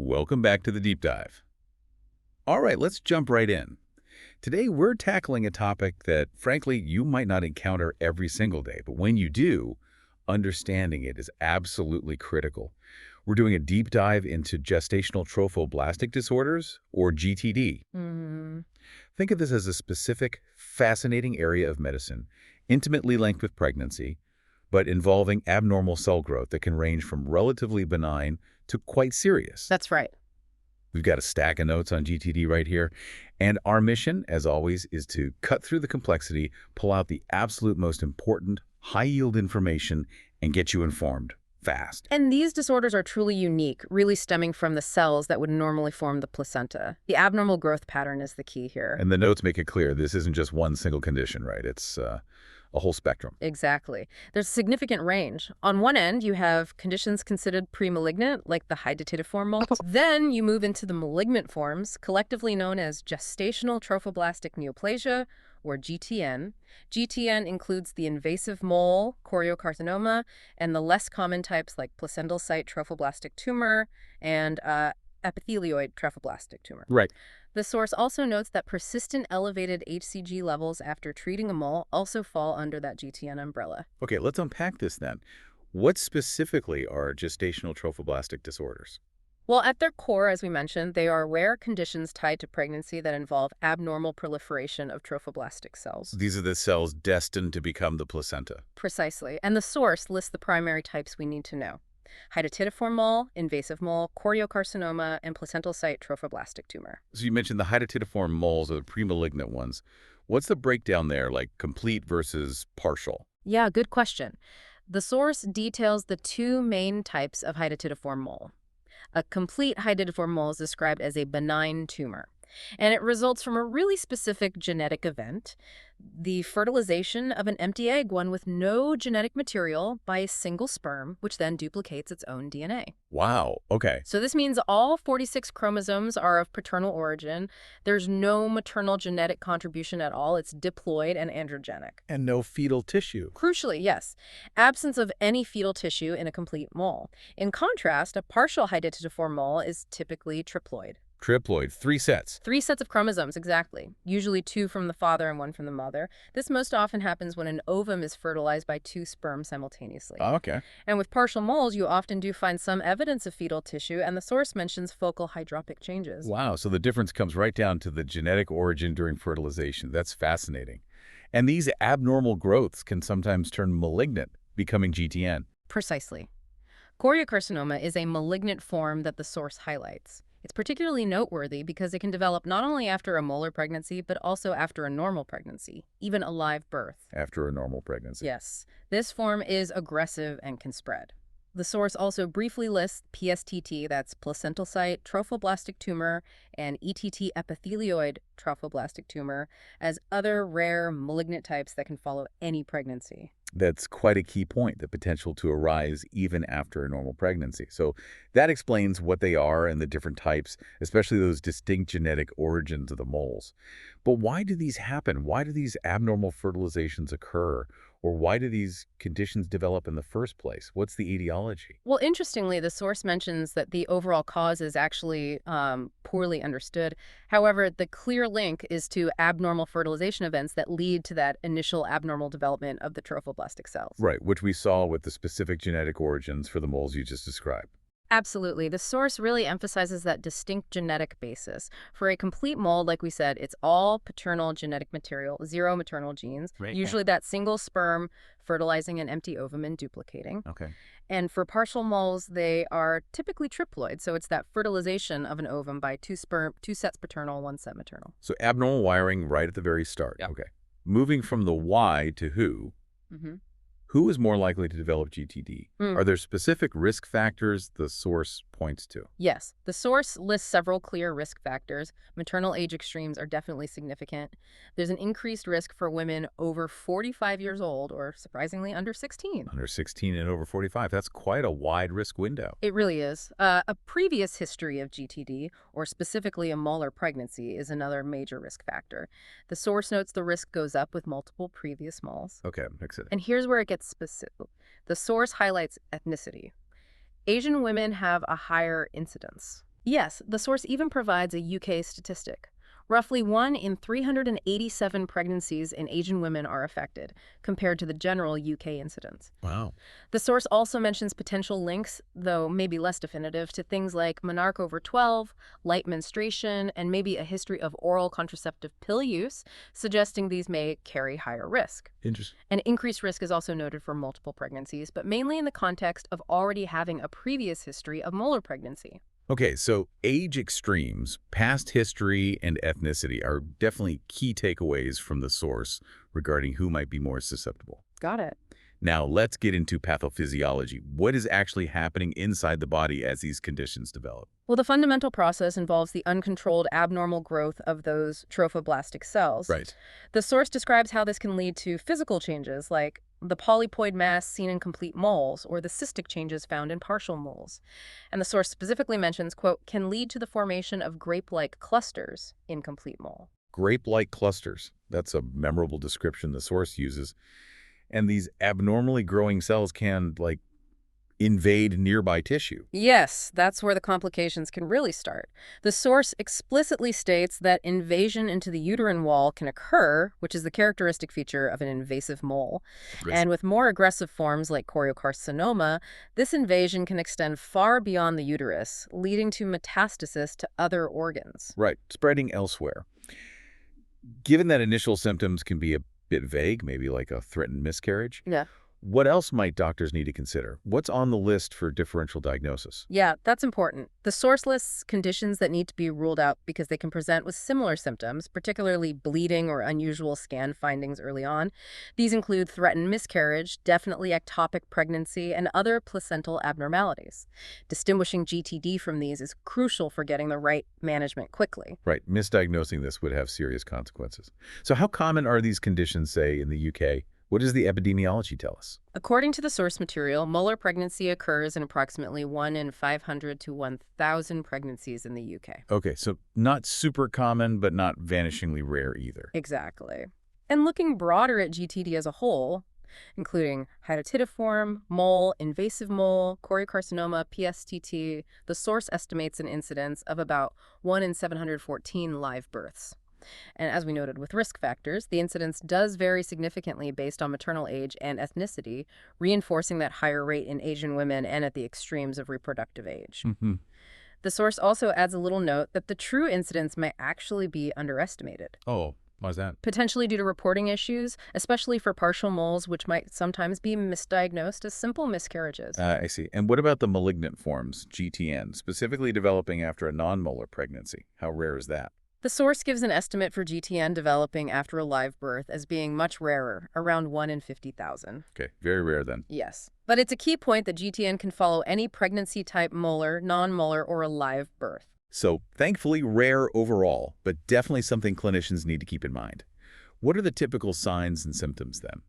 Welcome back to the deep dive. All right, let's jump right in. Today, we're tackling a topic that, frankly, you might not encounter every single day, but when you do, understanding it is absolutely critical. We're doing a deep dive into gestational trophoblastic disorders, or GTD. Think of this as a specific, fascinating area of medicine, intimately linked with pregnancy, but involving abnormal cell growth that can range from relatively benign to quite serious. That's right. We've got a stack of notes on GTD right here, and our mission, as always, is to cut through the complexity, pull out the absolute most important, high-yield information, and get you informed fast. And these disorders are truly unique, really stemming from the cells that would normally form the placenta. The abnormal growth pattern is the key here. And the notes make it clear this isn't just one single condition, right? It's a whole spectrum. Exactly. There's a significant range. On one end, you have conditions considered premalignant, like the Hydatidiform mold. Then you move into the malignant forms, collectively known as gestational trophoblastic neoplasia, or GTN. GTN includes the invasive mole, choriocarcinoma, and the less common types like placental site trophoblastic tumor and epithelioid trophoblastic tumor. Right. The source also notes that persistent elevated HCG levels after treating a mole also fall under that GTN umbrella. Okay, let's unpack this then. What specifically are gestational trophoblastic disorders? Well, at their core, as we mentioned, they are rare conditions tied to pregnancy that involve abnormal proliferation of trophoblastic cells. These are the cells destined to become the placenta. Precisely. And the source lists the primary types we need to know: Hydatidiform mole, invasive mole, choriocarcinoma, and placental site trophoblastic tumor. So you mentioned the Hydatidiform moles are the premalignant ones. What's the breakdown there, like complete versus partial? Yeah, good question. The source details the two main types of Hydatidiform mole. A complete Hydatidiform mole is described as a benign tumor, and it results from a really specific genetic event, the fertilization of an empty egg, one with no genetic material, by a single sperm, which then duplicates its own DNA. Wow, okay. So this means all 46 chromosomes are of paternal origin. There's no maternal genetic contribution at all. It's diploid and androgenic. And no fetal tissue. Crucially, yes, absence of any fetal tissue in a complete mole. In contrast, a partial Hydatidiform mole is typically triploid. Triploid, 3 sets. 3 sets of chromosomes, exactly. Usually 2 from the father and 1 from the mother. This most often happens when an ovum is fertilized by 2 sperms simultaneously. Oh, okay. And with partial moles, you often do find some evidence of fetal tissue, and the source mentions focal hydropic changes. Wow, so the difference comes right down to the genetic origin during fertilization. That's fascinating. And these abnormal growths can sometimes turn malignant, becoming GTN. Precisely. Choriocarcinoma is a malignant form that the source highlights. It's particularly noteworthy because it can develop not only after a molar pregnancy, but also after a normal pregnancy, even a live birth. After a normal pregnancy. Yes, this form is aggressive and can spread. The source also briefly lists PSTT, that's placental site trophoblastic tumor, and ETT epithelioid trophoblastic tumor as other rare malignant types that can follow any pregnancy. That's quite a key point, the potential to arise even after a normal pregnancy. So that explains what they are and the different types, especially those distinct genetic origins of the moles. But why do these happen? Why do these abnormal fertilizations occur? Or why do these conditions develop in the first place? What's the etiology? Well, interestingly, the source mentions that the overall cause is actually poorly understood. However, the clear link is to abnormal fertilization events that lead to that initial abnormal development of the trophoblastic cells. Right, which we saw with the specific genetic origins for the moles you just described. Absolutely. The source really emphasizes that distinct genetic basis. For a complete mole, like we said, it's all paternal genetic material, 0 maternal genes, Right. usually that single sperm fertilizing an empty ovum and duplicating. Okay. And for partial moles, they are typically triploid, so it's that fertilization of an ovum by 2 sets paternal, 1 set maternal. So abnormal wiring right at the very start. Yep. Okay. Moving from the why to who. Mm-hmm. Who is more likely to develop GTD? Are there specific risk factors the source points to? Yes. The source lists several clear risk factors. Maternal age extremes are definitely significant. There's an increased risk for women over 45 years old, or surprisingly under 16. Under 16 and over 45. That's quite a wide risk window. It really is. A previous history of GTD, or specifically a molar pregnancy, is another major risk factor. The source notes the risk goes up with multiple previous moles. Okay, makes sense. And here's where it gets specific. The source highlights ethnicity. Asian women have a higher incidence. Yes, the source even provides a UK statistic. Roughly 1 in 387 pregnancies in Asian women are affected, compared to the general UK incidence. Wow. The source also mentions potential links, though maybe less definitive, to things like menarche over 12, light menstruation, and maybe a history of oral contraceptive pill use, suggesting these may carry higher risk. Interesting. An increased risk is also noted for multiple pregnancies, but mainly in the context of already having a previous history of molar pregnancy. Okay, so age extremes, past history, and ethnicity are definitely key takeaways from the source regarding who might be more susceptible. Got it. Now, let's get into pathophysiology. What is actually happening inside the body as these conditions develop? Well, the fundamental process involves the uncontrolled abnormal growth of those trophoblastic cells. Right. The source describes how this can lead to physical changes like the polypoid mass seen in complete moles or the cystic changes found in partial moles. And the source specifically mentions, quote, can lead to the formation of grape-like clusters in complete mole. Grape-like clusters. That's a memorable description the source uses. And these abnormally growing cells can, invade nearby tissue. Yes, that's where the complications can really start. The source explicitly states that invasion into the uterine wall can occur, which is the characteristic feature of an invasive mole. And with more aggressive forms like choriocarcinoma, this invasion can extend far beyond the uterus, leading to metastasis to other organs. Right, spreading elsewhere. Given that initial symptoms can be a bit vague, maybe like a threatened miscarriage, Yeah. what else might doctors need to consider? What's on the list for differential diagnosis? Yeah, that's important. The source lists conditions that need to be ruled out because they can present with similar symptoms, particularly bleeding or unusual scan findings early on. These include threatened miscarriage, definitely ectopic pregnancy, and other placental abnormalities. Distinguishing GTD from these is crucial for getting the right management quickly. Right, misdiagnosing this would have serious consequences. So how common are these conditions, say, in the UK? What does the epidemiology tell us? According to the source material, molar pregnancy occurs in approximately 1 in 500 to 1,000 pregnancies in the UK. Okay, so not super common, but not vanishingly rare either. Exactly. And looking broader at GTD as a whole, including Hydatidiform, mole, invasive mole, choriocarcinoma, PSTT, the source estimates an incidence of about 1 in 714 live births. And as we noted with risk factors, the incidence does vary significantly based on maternal age and ethnicity, reinforcing that higher rate in Asian women and at the extremes of reproductive age. Mm-hmm. The source also adds a little note that the true incidence may actually be underestimated, Oh, why's that? potentially due to reporting issues, especially for partial moles, which might sometimes be misdiagnosed as simple miscarriages. I see. And what about the malignant forms, GTN, specifically developing after a non-molar pregnancy? How rare is that? The source gives an estimate for GTN developing after a live birth as being much rarer, around 1 in 50,000. Okay, very rare then. Yes. But it's a key point that GTN can follow any pregnancy-type molar, non-molar, or a live birth. So thankfully rare overall, but definitely something clinicians need to keep in mind. What are the typical signs and symptoms then?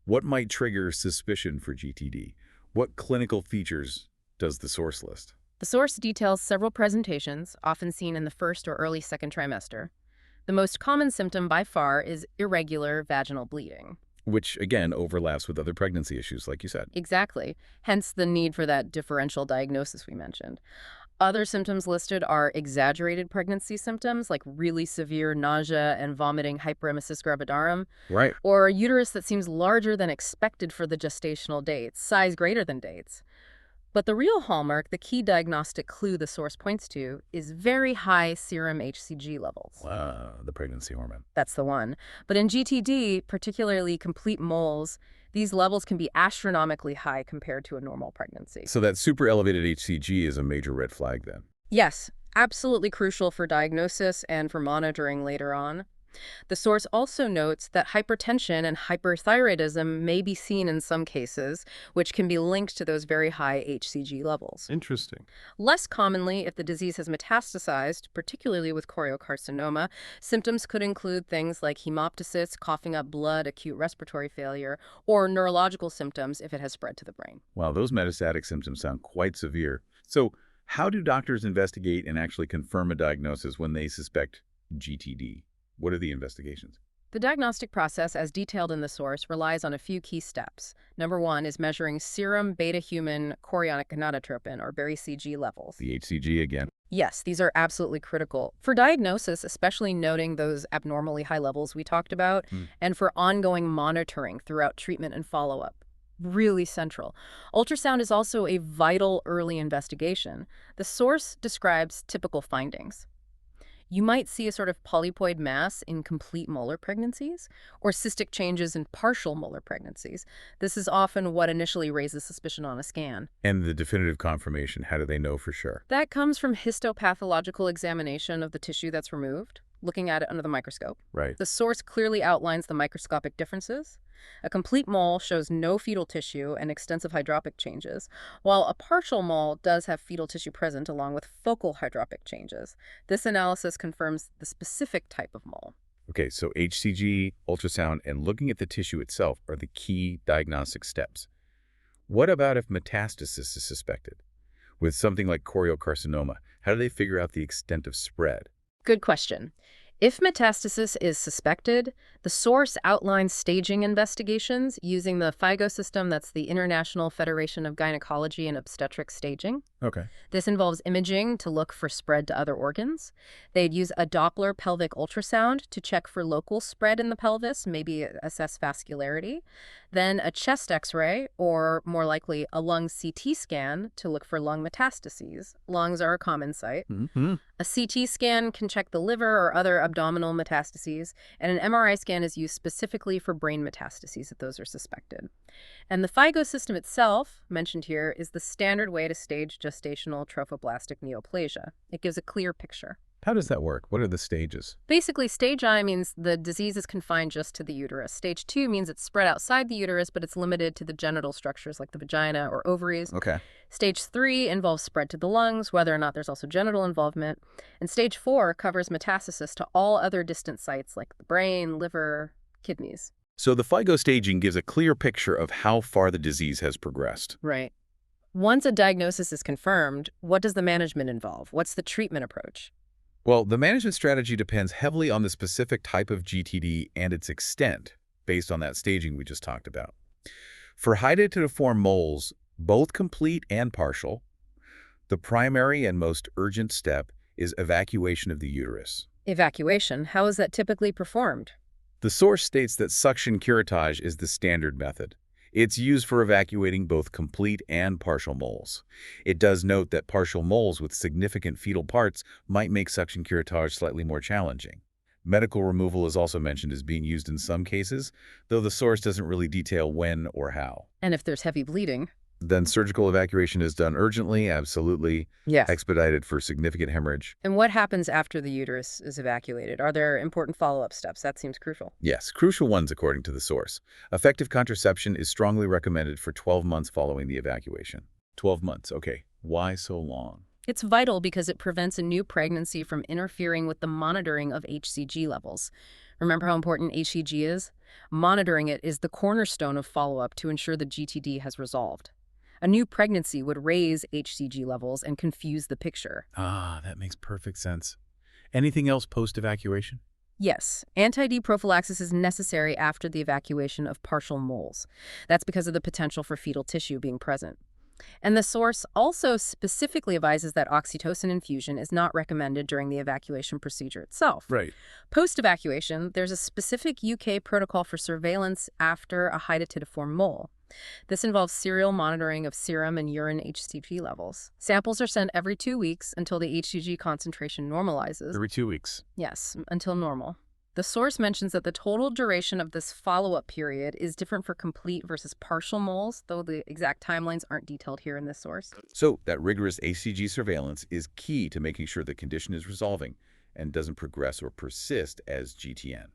What might trigger suspicion for GTD? What clinical features does the source list? The source details several presentations, often seen in the first or early second trimester. The most common symptom by far is irregular vaginal bleeding. Which, again, overlaps with other pregnancy issues, like you said. Exactly, hence the need for that differential diagnosis we mentioned. Other symptoms listed are exaggerated pregnancy symptoms, like really severe nausea and vomiting hyperemesis gravidarum, Right. or a uterus that seems larger than expected for the gestational dates, size greater than dates. But the real hallmark, the key diagnostic clue the source points to, is very high serum HCG levels. The pregnancy hormone. That's the one. But in GTD, particularly complete moles, these levels can be astronomically high compared to a normal pregnancy. So that super elevated HCG is a major red flag then. Yes, absolutely crucial for diagnosis and for monitoring later on. The source also notes that hypertension and hyperthyroidism may be seen in some cases, which can be linked to those very high HCG levels. Interesting. Less commonly, if the disease has metastasized, particularly with choriocarcinoma, symptoms could include things like hemoptysis, coughing up blood, acute respiratory failure, or neurological symptoms if it has spread to the brain. Wow, those metastatic symptoms sound quite severe. So how do doctors investigate and actually confirm a diagnosis when they suspect GTD? What are the investigations? The diagnostic process, as detailed in the source, relies on a few key steps. Number one is measuring serum beta-human chorionic gonadotropin, or BARY-CG levels. The HCG again. Yes, these are absolutely critical. For diagnosis, especially noting those abnormally high levels we talked about, and for ongoing monitoring throughout treatment and follow-up. Really central. Ultrasound is also a vital early investigation. The source describes typical findings. You might see a sort of polypoid mass in complete molar pregnancies or cystic changes in partial molar pregnancies. This is often what initially raises suspicion on a scan. And the definitive confirmation, how do they know for sure? That comes from histopathological examination of the tissue that's removed, looking at it under the microscope. Right. The source clearly outlines the microscopic differences. A complete mole shows no fetal tissue and extensive hydropic changes, while a partial mole does have fetal tissue present along with focal hydropic changes. This analysis confirms the specific type of mole. Okay, so HCG, ultrasound, and looking at the tissue itself are the key diagnostic steps. What about if metastasis is suspected? With something like choriocarcinoma, how do they figure out the extent of spread? Good question. If metastasis is suspected, the source outlines staging investigations using the FIGO system, that's the International Federation of Gynecology and Obstetrics Staging. Okay. This involves imaging to look for spread to other organs. They'd use a Doppler pelvic ultrasound to check for local spread in the pelvis, maybe assess vascularity. Then a chest X-ray, or more likely a lung CT scan to look for lung metastases. Lungs are a common site. A CT scan can check the liver or other abdominal metastases, and an MRI scan is used specifically for brain metastases if those are suspected. And the FIGO system itself, mentioned here, is the standard way to stage gestational trophoblastic neoplasia. It gives a clear picture. How does that work? What are the stages? Basically, stage I means the disease is confined just to the uterus. Stage 2 means it's spread outside the uterus, but it's limited to the genital structures like the vagina or ovaries. Okay. Stage 3 involves spread to the lungs, whether or not there's also genital involvement. And stage 4 covers metastasis to all other distant sites like the brain, liver, kidneys. So the FIGO staging gives a clear picture of how far the disease has progressed. Right. Once a diagnosis is confirmed, what does the management involve? What's the treatment approach? Well, the management strategy depends heavily on the specific type of GTD and its extent, based on that staging we just talked about. For Hydatidiform moles, both complete and partial, the primary and most urgent step is evacuation of the uterus. Evacuation, how is that typically performed? The source states that suction curettage is the standard method. It's used for evacuating both complete and partial moles. It does note that partial moles with significant fetal parts might make suction curettage slightly more challenging. Medical removal is also mentioned as being used in some cases, though the source doesn't really detail when or how. And if there's heavy bleeding? Then surgical evacuation is done urgently, absolutely. Yes. Expedited for significant hemorrhage. And what happens after the uterus is evacuated? Are there important follow-up steps? That seems crucial. Yes, crucial ones according to the source. Effective contraception is strongly recommended for 12 months following the evacuation. 12 months, okay. Why so long? It's vital because it prevents a new pregnancy from interfering with the monitoring of HCG levels. Remember how important HCG is? Monitoring it is the cornerstone of follow-up to ensure the GTD has resolved. A new pregnancy would raise HCG levels and confuse the picture. Ah, that makes perfect sense. Anything else post-evacuation? Yes, anti-D prophylaxis is necessary after the evacuation of partial moles. That's because of the potential for fetal tissue being present. And the source also specifically advises that oxytocin infusion is not recommended during the evacuation procedure itself. Right. Post-evacuation, there's a specific UK protocol for surveillance after a Hydatidiform mole. This involves serial monitoring of serum and urine HCG levels. Samples are sent every 2 weeks until the HCG concentration normalizes. Every 2 weeks. Yes, until normal. The source mentions that the total duration of this follow-up period is different for complete versus partial moles, though the exact timelines aren't detailed here in this source. So that rigorous HCG surveillance is key to making sure the condition is resolving and doesn't progress or persist as GTN.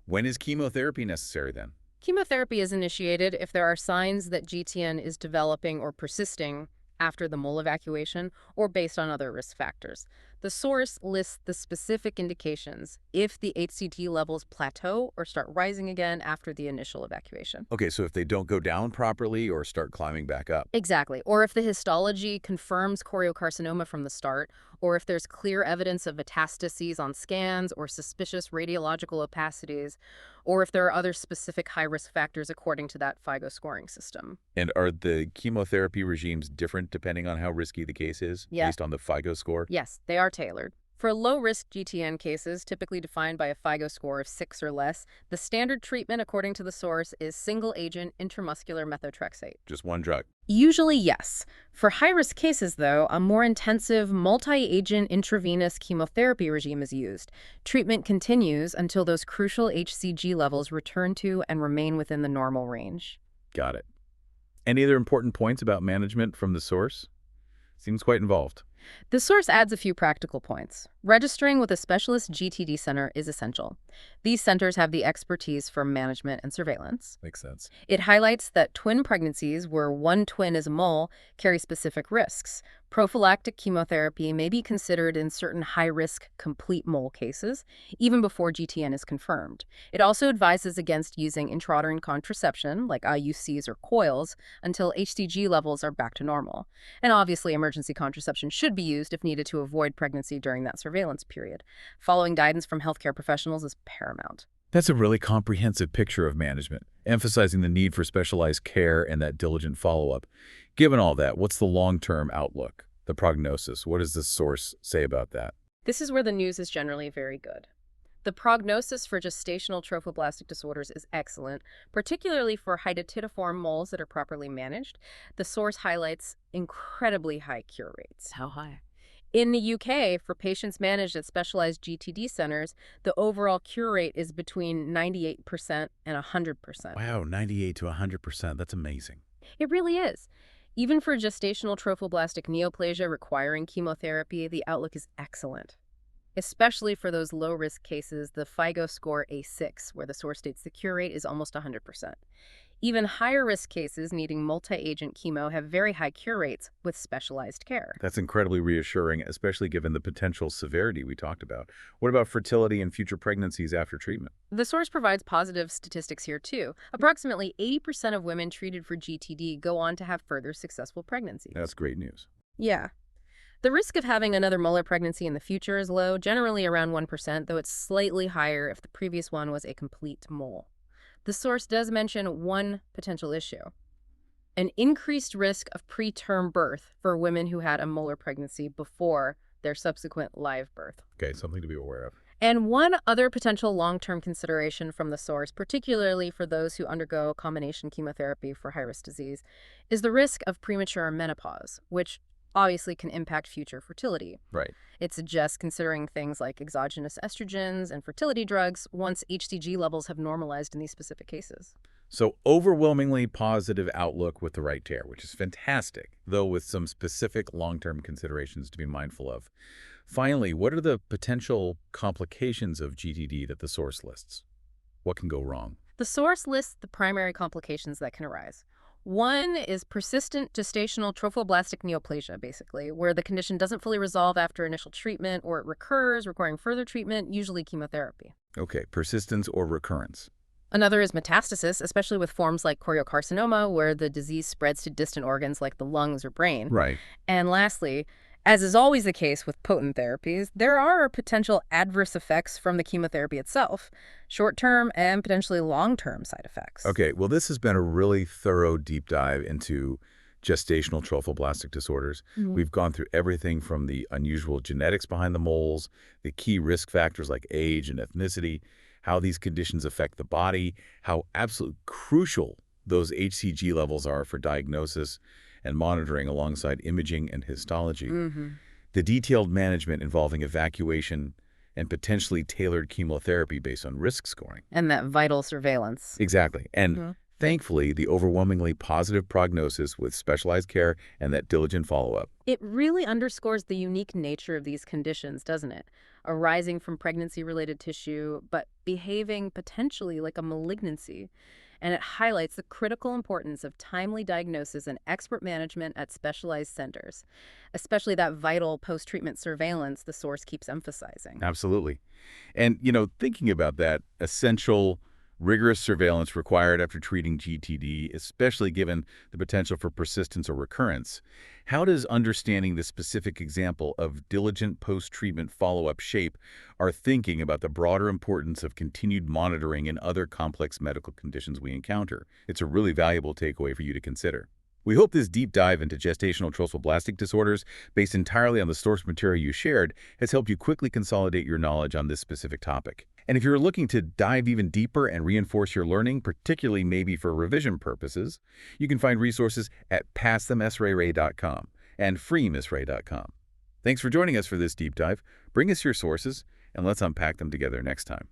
When is chemotherapy necessary then? Chemotherapy is initiated if there are signs that GTN is developing or persisting after the mole evacuation or based on other risk factors. The source lists the specific indications if the HCG levels plateau or start rising again after the initial evacuation. Okay, so if they don't go down properly or start climbing back up. Exactly. Or if the histology confirms choriocarcinoma from the start, or if there's clear evidence of metastases on scans or suspicious radiological opacities, or if there are other specific high-risk factors according to that FIGO scoring system. And are the chemotherapy regimes different depending on how risky the case is, Yeah. based on the FIGO score? Yes, they are tailored. For low-risk GTN cases, typically defined by a FIGO score of 6 or less, the standard treatment, according to the source, is single-agent intramuscular methotrexate. Just one drug. Usually, yes. For high-risk cases, though, a more intensive multi-agent intravenous chemotherapy regime is used. Treatment continues until those crucial HCG levels return to and remain within the normal range. Got it. Any other important points about management from the source? Seems quite involved. The source adds a few practical points. Registering with a specialist GTD center is essential. These centers have the expertise for management and surveillance. Makes sense. It highlights that twin pregnancies where one twin is a mole carry specific risks. Prophylactic chemotherapy may be considered in certain high-risk complete mole cases, even before GTN is confirmed. It also advises against using intrauterine contraception, like IUCs or coils, until HCG levels are back to normal. And obviously, emergency contraception should be used if needed to avoid pregnancy during that surveillance period. Following guidance from healthcare professionals is paramount. That's a really comprehensive picture of management, emphasizing the need for specialized care and that diligent follow-up. Given all that, what's the long-term outlook, the prognosis? What does the source say about that? This is where the news is generally very good. The prognosis for gestational trophoblastic disorders is excellent, particularly for Hydatidiform moles that are properly managed. The source highlights incredibly high cure rates. How high? In the UK, for patients managed at specialized GTD centers, the overall cure rate is between 98% and 100%. Wow, 98 to 100%. That's amazing. It really is. Even for gestational trophoblastic neoplasia requiring chemotherapy, the outlook is excellent. Especially for those low-risk cases, the FIGO score A6, where the source states the cure rate is almost 100%. Even higher-risk cases needing multi-agent chemo have very high cure rates with specialized care. That's incredibly reassuring, especially given the potential severity we talked about. What about fertility and future pregnancies after treatment? The source provides positive statistics here, too. Approximately 80% of women treated for GTD go on to have further successful pregnancies. That's great news. Yeah. The risk of having another molar pregnancy in the future is low, generally around 1%, though it's slightly higher if the previous one was a complete mole. The source does mention one potential issue: an increased risk of preterm birth for women who had a molar pregnancy before their subsequent live birth. Okay, something to be aware of. And one other potential long-term consideration from the source, particularly for those who undergo combination chemotherapy for high-risk disease, is the risk of premature menopause, which obviously can impact future fertility. Right. It suggests considering things like exogenous estrogens and fertility drugs once HCG levels have normalized in these specific cases. So overwhelmingly positive outlook with the right care, which is fantastic, though with some specific long-term considerations to be mindful of. Finally, what are the potential complications of GTD that the source lists? What can go wrong? The source lists the primary complications that can arise. One is persistent gestational trophoblastic neoplasia, basically, where the condition doesn't fully resolve after initial treatment or it recurs, requiring further treatment, usually chemotherapy. Okay, persistence or recurrence. Another is metastasis, especially with forms like choriocarcinoma, where the disease spreads to distant organs like the lungs or brain. Right. And lastly, as is always the case with potent therapies, there are potential adverse effects from the chemotherapy itself, short-term and potentially long-term side effects. Okay, well, this has been a really thorough deep dive into gestational trophoblastic disorders. We've gone through everything from the unusual genetics behind the moles, the key risk factors like age and ethnicity, how these conditions affect the body, how absolutely crucial those HCG levels are for diagnosis and monitoring alongside imaging and histology. The detailed management involving evacuation and potentially tailored chemotherapy based on risk scoring. And that vital surveillance. Exactly. And thankfully, the overwhelmingly positive prognosis with specialized care and that diligent follow-up. It really underscores the unique nature of these conditions, doesn't it? Arising from pregnancy-related tissue, but behaving potentially like a malignancy. and it highlights the critical importance of timely diagnosis and expert management at specialized centers, especially that vital post-treatment surveillance the source keeps emphasizing. Absolutely. And, thinking about that essential, rigorous surveillance required after treating GTD, especially given the potential for persistence or recurrence, how does understanding this specific example of diligent post-treatment follow-up shape our thinking about the broader importance of continued monitoring in other complex medical conditions we encounter? It's a really valuable takeaway for you to consider. We hope this deep dive into gestational trophoblastic disorders, based entirely on the source material you shared, has helped you quickly consolidate your knowledge on this specific topic. And if you're looking to dive even deeper and reinforce your learning, particularly maybe for revision purposes, you can find resources at pastthemsra.com and freemsra.com. Thanks for joining us for this deep dive. Bring us your sources, and let's unpack them together next time.